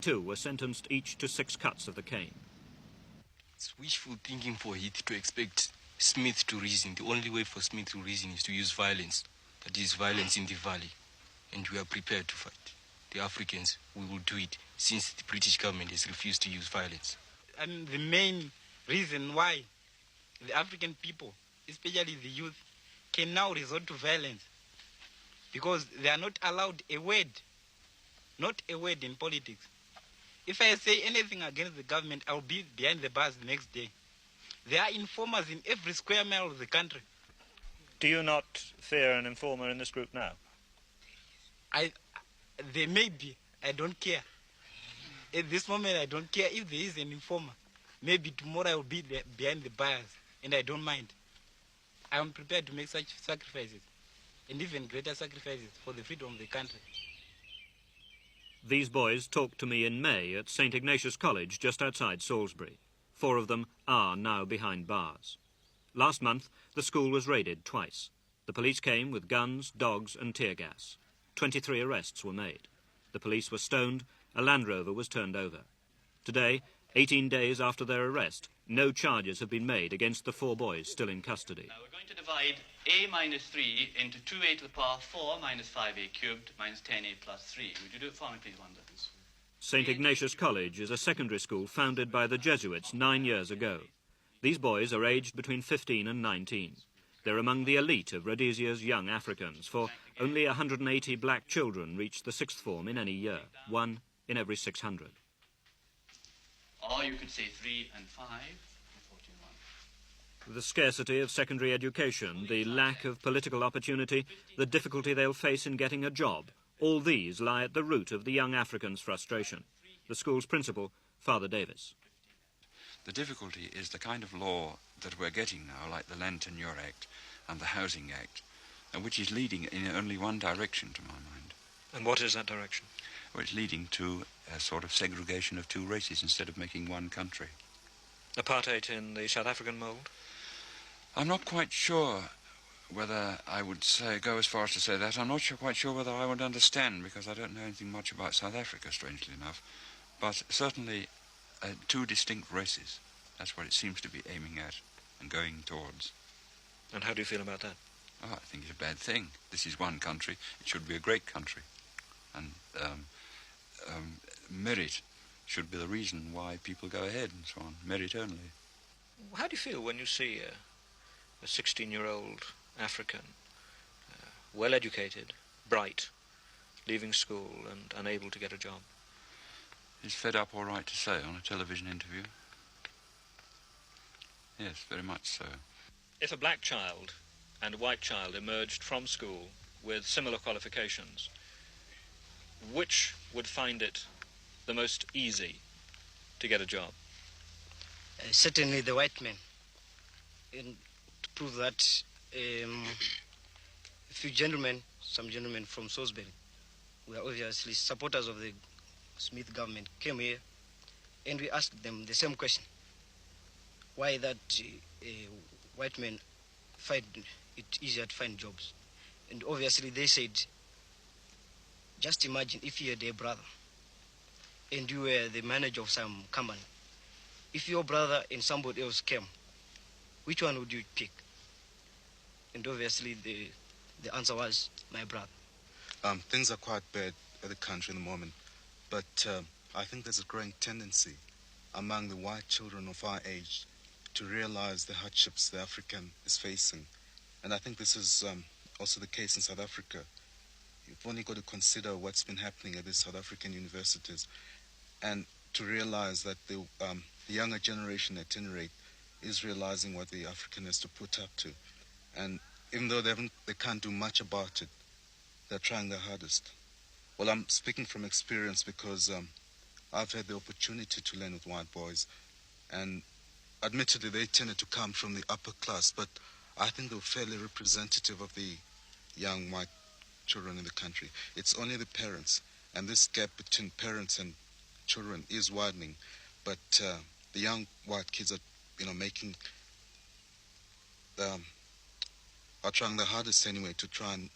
too were sentenced each to 6 cuts of the cane. It's wishful thinking for Heath to expect Smith to reason. The only way for Smith to reason is to use violence. That is violence in the valley. And we are prepared to fight. The Africans, we will do it since the British government has refused to use violence. And the main reason why the African people, especially the youth, can now resort to violence, because they are not allowed a word, not a word in politics. If I say anything against the government, I'll be behind the bars the next day. There are informers in every square mile of the country. Do you not fear an informer in this group now? There may be. I don't care. At this moment, I don't care if there is an informer. Maybe tomorrow I will be there behind the bars, and I don't mind. I am prepared to make such sacrifices, and even greater sacrifices for the freedom of the country. These boys talked to me in May at St. Ignatius College just outside Salisbury. 4 of them are now behind bars. Last month, the school was raided twice. The police came with guns, dogs and tear gas. 23 arrests were made. The police were stoned, a Land Rover was turned over. Today, 18 days after their arrest, no charges have been made against the 4 boys still in custody. Now we're going to divide a minus 3 into 2a to the power 4 minus 5a cubed minus 10a plus 3. Would you do it for me, please, Wanda? St. Ignatius College is a secondary school founded by the Jesuits 9 years ago. These boys are aged between 15 and 19. They're among the elite of Rhodesia's young Africans, for only 180 black children reach the 6th form in any year, 1 in every 600. Or you could say 3 and 5. The scarcity of secondary education, the lack of political opportunity, the difficulty they'll face in getting a job, all these lie at the root of the young Africans' frustration. The school's principal, Father Davis. The difficulty is the kind of law that we're getting now, like the Land Tenure Act and the Housing Act, and which is leading in only one direction, to my mind. And what is that direction? Well, it's leading to a sort of segregation of 2 races instead of making one country. Apartheid in the South African mould? I'm not quite sure whether I would go as far as to say that. I'm not quite sure whether I would understand, because I don't know anything much about South Africa, strangely enough. But certainly 2 distinct races. That's what it seems to be aiming at and going towards. And how do you feel about that? Oh, I think it's a bad thing. This is one country. It should be a great country. And merit should be the reason why people go ahead and so on. Merit only. How do you feel when you see a 16-year-old African, well-educated, bright, leaving school and unable to get a job? He's fed up, all right to say, on a television interview. Yes, very much so. If a black child and a white child emerged from school with similar qualifications, which would find it the most easy to get a job? Certainly the white men. And to prove that, some gentlemen from Salisbury, who are obviously supporters of the Smith government, came here and we asked them the same question. Why that white men find it easier to find jobs. And obviously they said, just imagine if you had a brother and you were the manager of some company. If your brother and somebody else came, which one would you pick? And obviously the answer was my brother. Things are quite bad at the country in the moment, but I think there's a growing tendency among the white children of our age to realize the hardships the African is facing. And I think this is also the case in South Africa. You've only got to consider what's been happening at the South African universities and to realize that the younger generation at any rate is realizing what the African has to put up to. And even though they can't do much about it, they're trying their hardest. Well, I'm speaking from experience because I've had the opportunity to learn with white boys, and admittedly they tended to come from the upper class, but I think they were fairly representative of the young white children in the country. It's only the parents, and this gap between parents and children is widening, but the young white kids are, are trying their hardest anyway to try and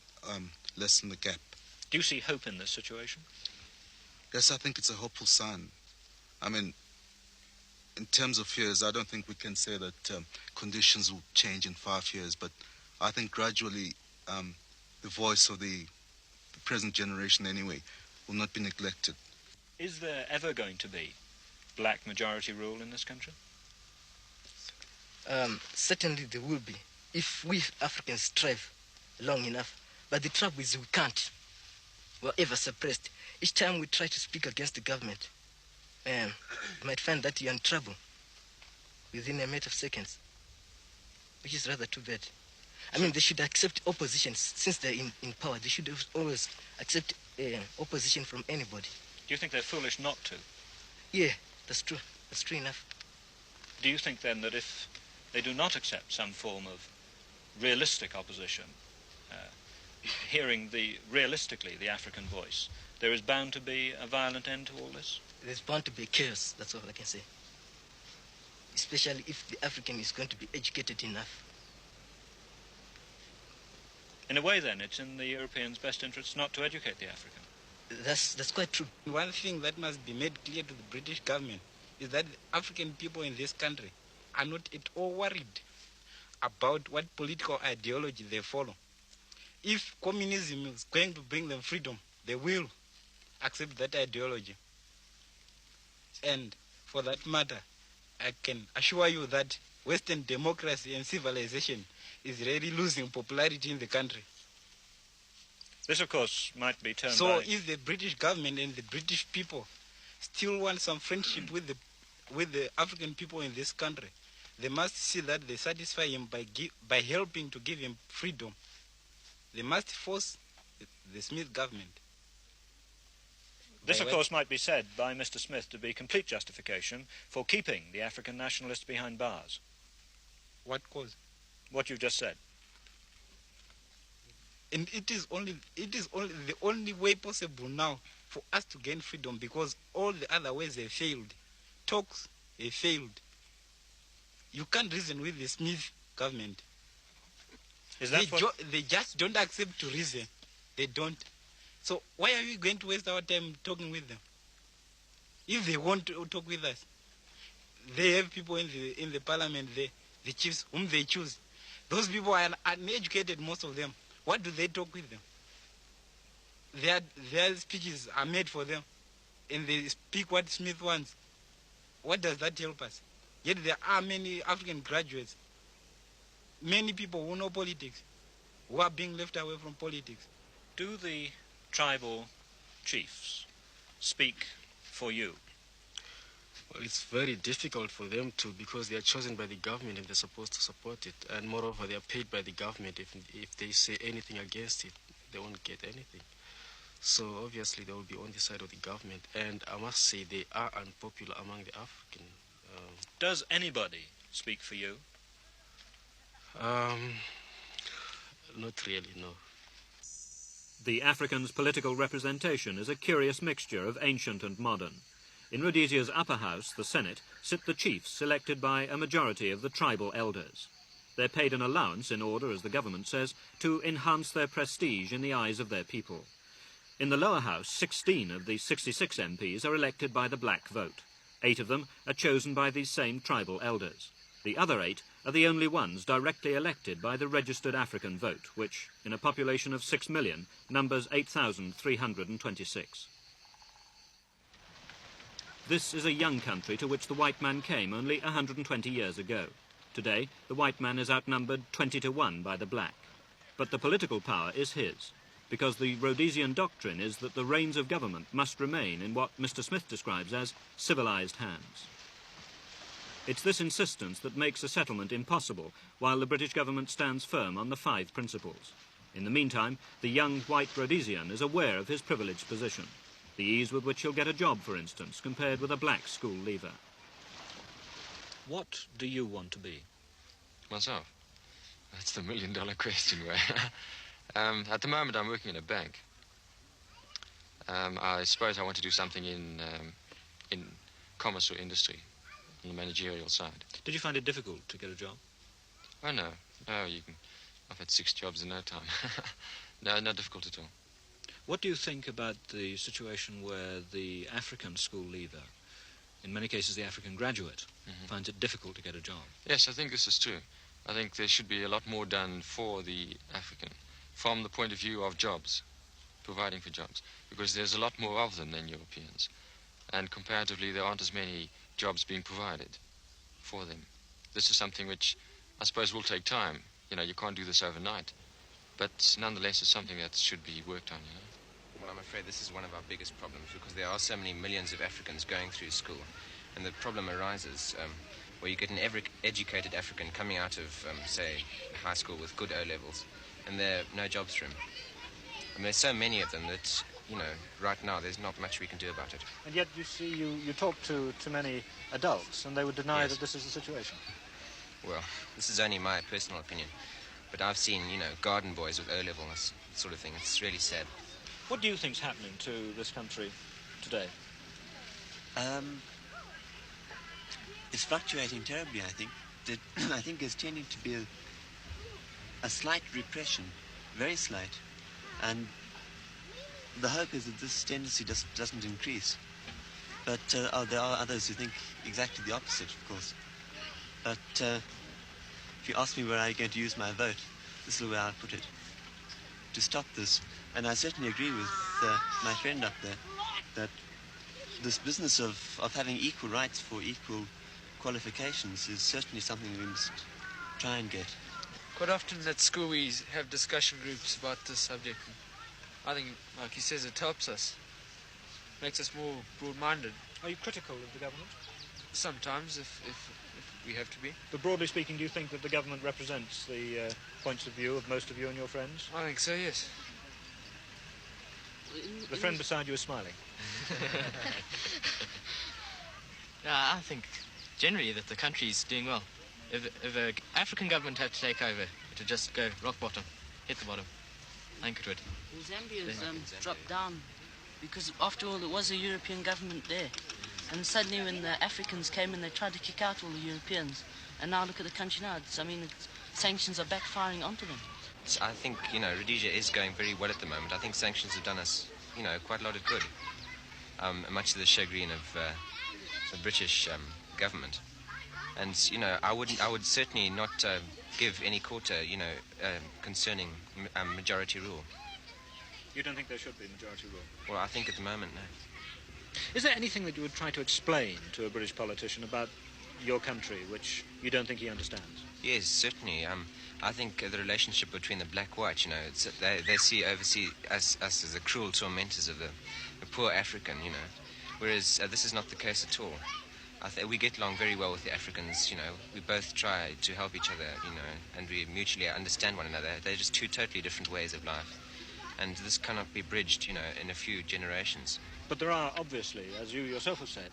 lessen the gap. Do you see hope in this situation? Yes, I think it's a hopeful sign. I mean, in terms of years, I don't think we can say that conditions will change in 5 years, but I think gradually the voice of the present generation anyway will not be neglected. Is there ever going to be black majority rule in this country? Certainly there will be, if we Africans strive long enough. But the trouble is we can't. We're ever suppressed. Each time we try to speak against the government, you might find that you're in trouble within a matter of seconds, which is rather too bad. I mean, they should accept opposition. Since they're in power, they should always accept opposition from anybody. Do you think they're foolish not to? Yeah, that's true. That's true enough. Do you think then that if they do not accept some form of realistic opposition, hearing realistically the African voice, there is bound to be a violent end to all this? There's bound to be chaos, that's all I can say. Especially if the African is going to be educated enough. In a way, then, it's in the Europeans' best interests not to educate the African. That's quite true. One thing that must be made clear to the British government is that the African people in this country are not at all worried about what political ideology they follow. If communism is going to bring them freedom, they will accept that ideology. And for that matter, I can assure you that Western democracy and civilization is really losing popularity in the country. This, of course, might be turned So by... if the British government and the British people still want some friendship with the African people in this country, they must see that they satisfy him by helping to give him freedom. They must force the Smith government. This, of course, might be said by Mr. Smith to be complete justification for keeping the African nationalists behind bars. What cause? What you've just said. And it is only the only way possible now for us to gain freedom, because all the other ways have failed. Talks have failed. You can't reason with the Smith government. Is that They just don't accept to reason. They don't. So why are we going to waste our time talking with them? If they want to talk with us, they have people in the parliament, the chiefs whom they choose. Those people are uneducated, most of them. What do they talk with them? Their speeches are made for them, and they speak what Smith wants. What does that help us? Yet there are many African graduates, many people who know politics, who are being left away from politics. Do the tribal chiefs speak for you? Well, it's very difficult for them to, because they are chosen by the government and they're supposed to support it. And moreover, they are paid by the government. If they say anything against it, they won't get anything. So obviously they will be on the side of the government. And I must say they are unpopular among the African. Does anybody speak for you? Not really, no. The Africans' political representation is a curious mixture of ancient and modern. In Rhodesia's upper house, the Senate, sit the chiefs elected by a majority of the tribal elders. They're paid an allowance in order, as the government says, to enhance their prestige in the eyes of their people. In the lower house, 16 of the 66 MPs are elected by the black vote. 8 of them are chosen by these same tribal elders. The other 8 are the only ones directly elected by the registered African vote, which, in a population of 6 million, numbers 8,326. This is a young country to which the white man came only 120 years ago. Today, the white man is outnumbered 20 to 1 by the black. But the political power is his, because the Rhodesian doctrine is that the reins of government must remain in what Mr. Smith describes as civilized hands. It's this insistence that makes a settlement impossible, while the British government stands firm on the 5 principles. In the meantime, the young white Rhodesian is aware of his privileged position. The ease with which he'll get a job, for instance, compared with a black school leaver. What do you want to be? Myself? That's the million-dollar question, Ray. At the moment, I'm working in a bank. I suppose I want to do something in commerce or industry, on the managerial side. Did you find it difficult to get a job? Oh, no. No, I've had 6 jobs in no time. No, not difficult at all. What do you think about the situation where the African school leaver, in many cases the African graduate, finds it difficult to get a job? Yes, I think this is true. I think there should be a lot more done for the African from the point of view of jobs, providing for jobs, because there's a lot more of them than Europeans. And comparatively, there aren't as many jobs being provided for them. This is something which I suppose will take time. You know, you can't do this overnight. But nonetheless, it's something that should be worked on, you know. Well, I'm afraid this is one of our biggest problems because there are so many millions of Africans going through school. And the problem arises where you get an educated African coming out of, say, high school with good O-levels, and there are no jobs for him. I mean, there's so many of them that, you know, right now there's not much we can do about it. And yet, you see, you talk to many adults, and they would deny Yes. that this is the situation. Well, this is only my personal opinion. But I've seen, you know, garden boys with O-level and this sort of thing. It's really sad. What do you think's happening to this country today? It's fluctuating terribly, I think. I think there's tending to be a slight repression, very slight. And the hope is that this tendency doesn't increase. But there are others who think exactly the opposite, of course. But if you ask me where I'm going to use my vote, this is the way I'll put it. To stop this. And I certainly agree with my friend up there that this business of having equal rights for equal qualifications is certainly something we must try and get. Quite often at school we have discussion groups about this subject. I think, like he says, it helps us. Makes us more broad-minded. Are you critical of the government? Sometimes, if we have to be. But broadly speaking, do you think that the government represents the points of view of most of you and your friends? I think so, yes. The friend beside you is smiling. I think generally that the country's doing well. If an African government had to take over, it would just go rock bottom, hit the bottom. I think it would. Zambia's dropped down because, after all, it was a European government there. And suddenly when the Africans came in, they tried to kick out all the Europeans. And now look at the country now. Sanctions are backfiring onto them. I think, you know, Rhodesia is going very well at the moment. I think sanctions have done us, you know, quite a lot of good. Much to the chagrin of the British government. And, you know, I would certainly not give any quarter, you know, concerning majority rule. You don't think there should be majority rule? Well, I think at the moment, no. Is there anything that you would try to explain to a British politician about your country which you don't think he understands? Yes, certainly. I think the relationship between the black-white, you know, they oversee us as the cruel tormentors of the poor African, you know, whereas this is not the case at all. We get along very well with the Africans, you know. We both try to help each other, you know, and we mutually understand one another. They're just two totally different ways of life. And this cannot be bridged, you know, in a few generations. But there are, obviously, as you yourself have said,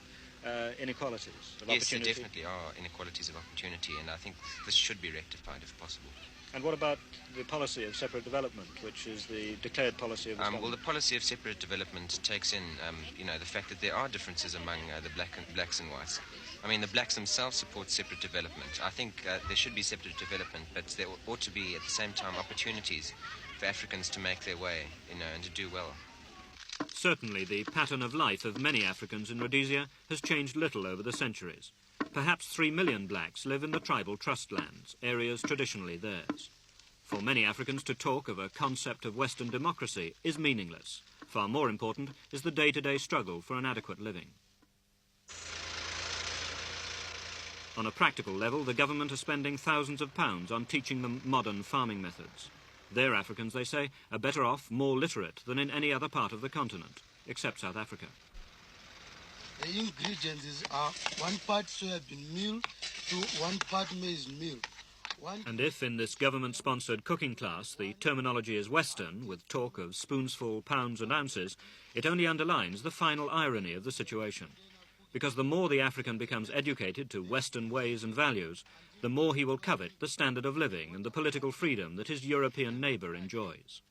inequalities of yes, opportunity. There definitely are inequalities of opportunity, and I think this should be rectified if possible. And what about the policy of separate development, which is the declared policy of the government? Well, the policy of separate development takes in, you know, the fact that there are differences among the blacks and whites. I mean, the blacks themselves support separate development. I think there should be separate development, but there ought to be, at the same time, opportunities for Africans to make their way, you know, and to do well. Certainly, the pattern of life of many Africans in Rhodesia has changed little over the centuries. Perhaps 3 million blacks live in the tribal trust lands, areas traditionally theirs. For many Africans, to talk of a concept of Western democracy is meaningless. Far more important is the day-to-day struggle for an adequate living. On a practical level, the government are spending thousands of pounds on teaching them modern farming methods. Their Africans, they say, are better off, more literate than in any other part of the continent, except South Africa. The ingredients are 1 part soybean meal to 1 part maize meal. And if in this government-sponsored cooking class the terminology is Western, with talk of spoonsful, pounds and ounces, it only underlines the final irony of the situation. Because the more the African becomes educated to Western ways and values, the more he will covet the standard of living and the political freedom that his European neighbour enjoys.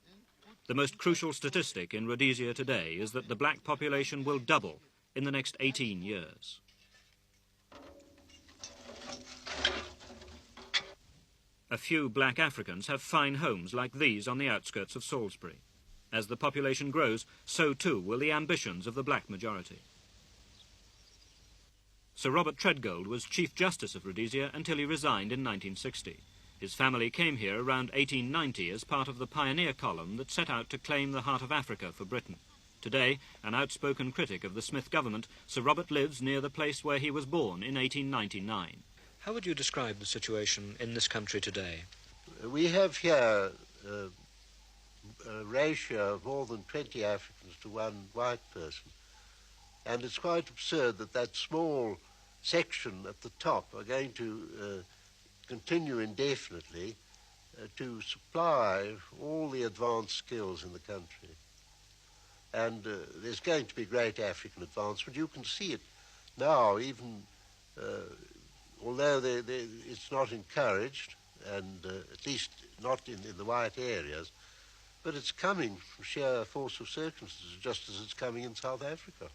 The most crucial statistic in Rhodesia today is that the black population will double in the next 18 years. A few black Africans have fine homes like these on the outskirts of Salisbury. As the population grows, so too will the ambitions of the black majority. Sir Robert Treadgold was Chief Justice of Rhodesia until he resigned in 1960. His family came here around 1890 as part of the pioneer column that set out to claim the heart of Africa for Britain. Today, an outspoken critic of the Smith government, Sir Robert lives near the place where he was born in 1899. How would you describe the situation in this country today? We have here a ratio of more than 20 Africans to one white person. And it's quite absurd that that small section at the top are going to continue indefinitely to supply all the advanced skills in the country. And there's going to be great African advancement. You can see it now, even although it's not encouraged, and at least not in the white areas, but it's coming from sheer force of circumstances, just as it's coming in South Africa.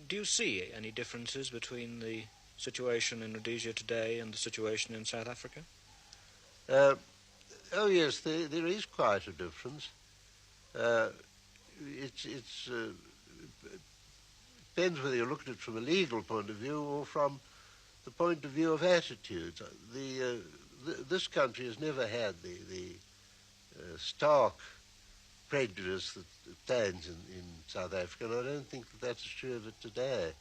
Do you see any differences between the situation in Rhodesia today and the situation in South Africa? Oh yes, there is quite a difference. It depends whether you look at it from a legal point of view or from the point of view of attitudes. This country has never had the stark prejudice that stands in South Africa, and I don't think that that's true of it today.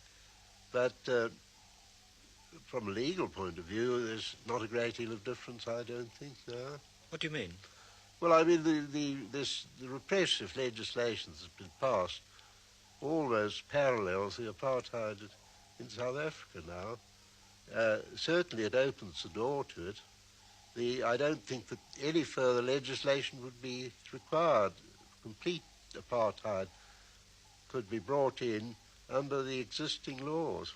But from a legal point of view, there's not a great deal of difference, I don't think, no. What do you mean? Well, I mean, the repressive legislation that's been passed almost parallels the apartheid in South Africa now. Certainly it opens the door to it. I don't think that any further legislation would be required. Complete apartheid could be brought in under the existing laws.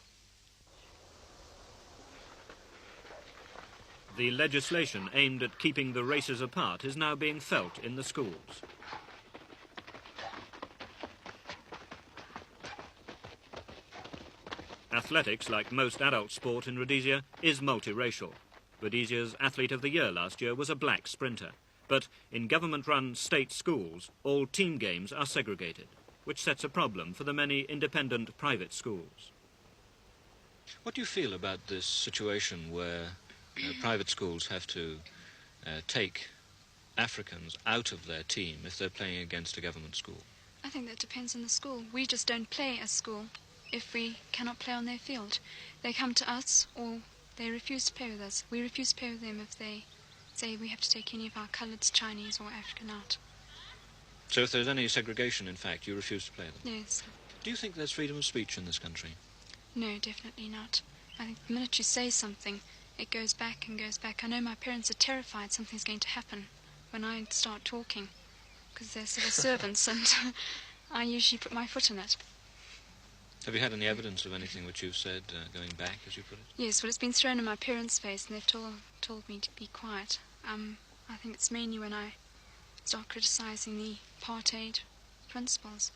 The legislation aimed at keeping the races apart is now being felt in the schools. Athletics, like most adult sport in Rhodesia, is multiracial. Rhodesia's Athlete of the Year last year was a black sprinter. But in government-run state schools, all team games are segregated, which sets a problem for the many independent private schools. What do you feel about this situation where private schools have to take Africans out of their team if they're playing against a government school? I think that depends on the school. We just don't play as school if we cannot play on their field. They come to us or they refuse to play with us. We refuse to play with them if they say we have to take any of our coloured, Chinese or African out. So if there's any segregation, in fact, you refuse to play them? Yes. Do you think there's freedom of speech in this country? No, definitely not. I think the minute you say something, it goes back and goes back. I know my parents are terrified something's going to happen when I start talking, because they're civil servants and I usually put my foot in it. Have you had any evidence of anything which you've said going back, as you put it? Yes, well, it's been thrown in my parents' face and they've told me to be quiet. I think it's mainly when I start criticising the apartheid principles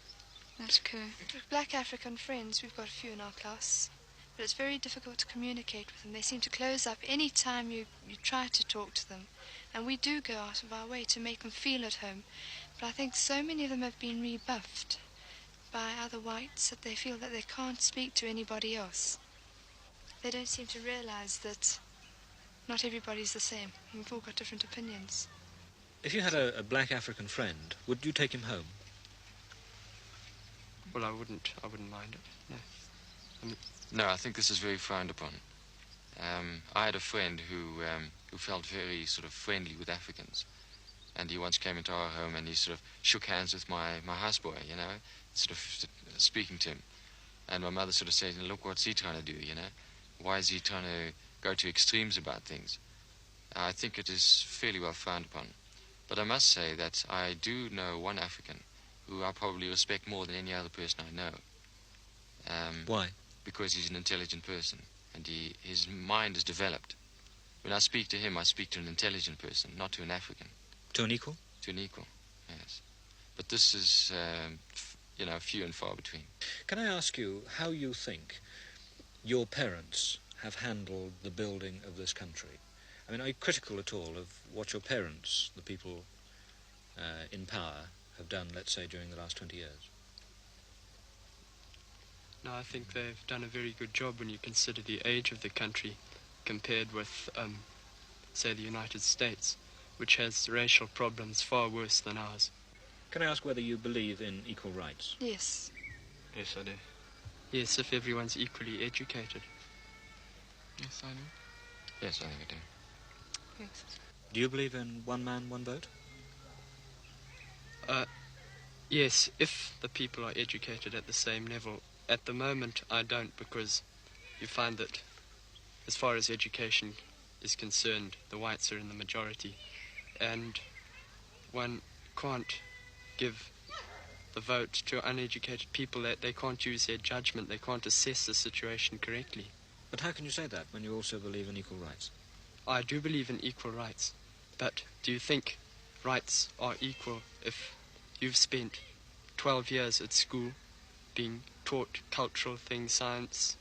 that occur. With black African friends, we've got a few in our class, but it's very difficult to communicate with them. They seem to close up any time you try to talk to them, and we do go out of our way to make them feel at home. But I think so many of them have been rebuffed by other whites that they feel that they can't speak to anybody else. They don't seem to realise that not everybody's the same. We've all got different opinions. If you had a black African friend, would you take him home? Well, I wouldn't mind it, no. No, I think this is very frowned upon. I had a friend who felt very sort of friendly with Africans. And he once came into our home and he sort of shook hands with my houseboy, you know, sort of speaking to him. And my mother sort of said, look, what's he trying to do, you know? Why is he trying to go to extremes about things? I think it is fairly well frowned upon. But I must say that I do know one African who I probably respect more than any other person I know. Why? Because he's an intelligent person and his mind is developed. When I speak to him, I speak to an intelligent person, not to an African. To an equal? To an equal, yes. But this is, you know, few and far between. Can I ask you how you think your parents have handled the building of this country? I mean, are you critical at all of what your parents, the people in power, have done, let's say, during the last 20 years? No, I think they've done a very good job when you consider the age of the country compared with, say, the United States, which has racial problems far worse than ours. Can I ask whether you believe in equal rights? Yes. Yes, I do. Yes, if everyone's equally educated. Yes, I do. Yes, I think I do. Yes. Do you believe in one man, one vote? Yes, if the people are educated at the same level. At the moment, I don't, because you find that as far as education is concerned, the whites are in the majority, and one can't give the vote to uneducated people that they can't use their judgment, they can't assess the situation correctly. But how can you say that when you also believe in equal rights? I do believe in equal rights, but do you think rights are equal if you've spent 12 years at school being taught cultural things, science,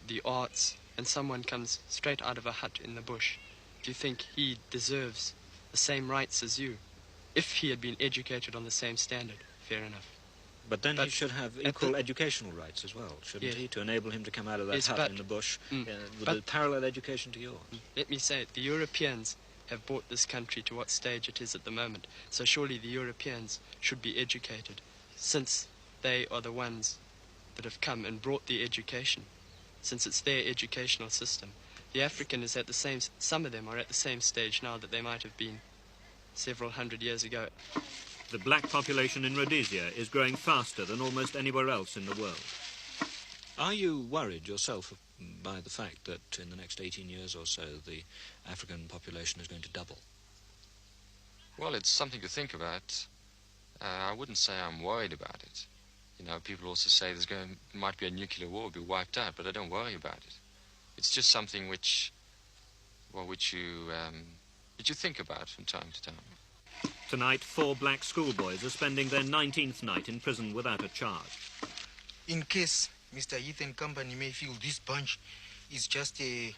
the arts, and someone comes straight out of a hut in the bush? Do you think he deserves the same rights as you? If he had been educated on the same standard, fair enough. But then he should have equal educational rights as well, shouldn't he, to enable him to come out of that hut in the bush with a parallel education to yours? Let me say it, the Europeans have brought this country to what stage it is at the moment, so surely the Europeans should be educated, since they are the ones that have come and brought the education, since it's their educational system. The African is at the same, some of them are at the same stage now that they might have been several hundred years ago. The black population in Rhodesia is growing faster than almost anywhere else in the world. Are you worried yourself by the fact that in the next 18 years or so the African population is going to double? Well, it's something to think about. I wouldn't say I'm worried about it. You know, people also say might be a nuclear war, be wiped out, but I don't worry about it. It's just something which you think about from time to time. Tonight, 4 black schoolboys are spending their 19th night in prison without a charge. In case Mr. Ethan Company may feel this bunch is just a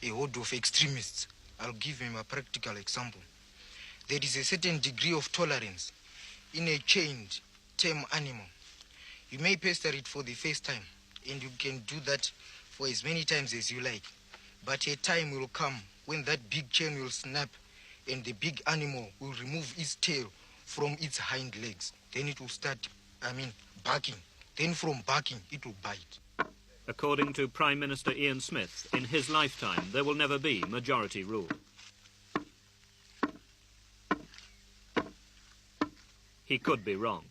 horde of extremists, I'll give him a practical example. There is a certain degree of tolerance in a chained, tame animal. You may pester it for the first time, and you can do that for as many times as you like. But a time will come when that big chain will snap and the big animal will remove its tail from its hind legs. Then it will start, barking. Then from barking, it will bite. According to Prime Minister Ian Smith, in his lifetime, there will never be majority rule. He could be wrong.